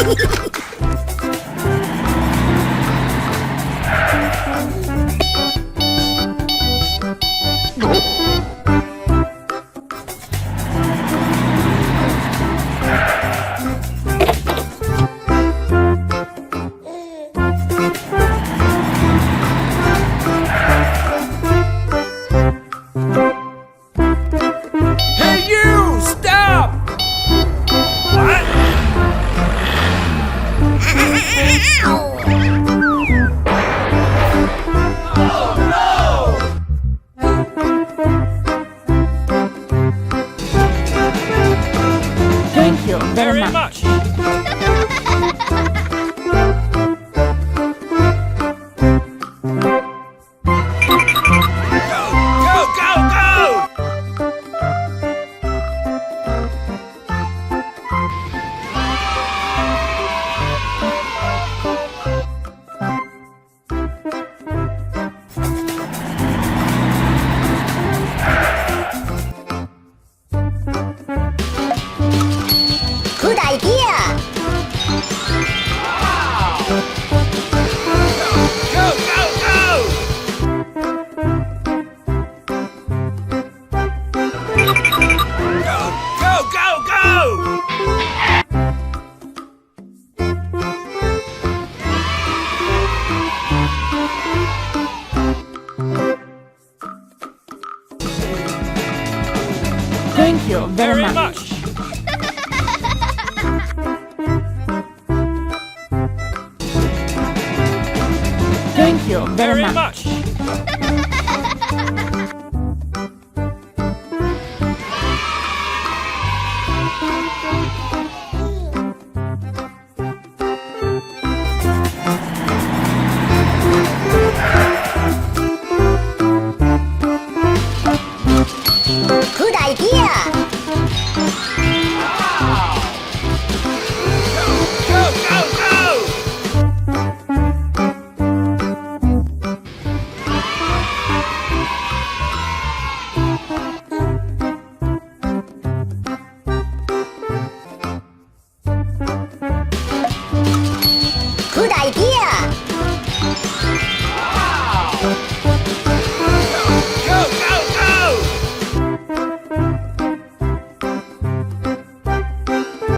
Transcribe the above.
Hey you! Stop! What? Thank you very much. Go, go, go! Good idea! Go, go, go! Go, go, go, go! Thank you very much. Thank you very much.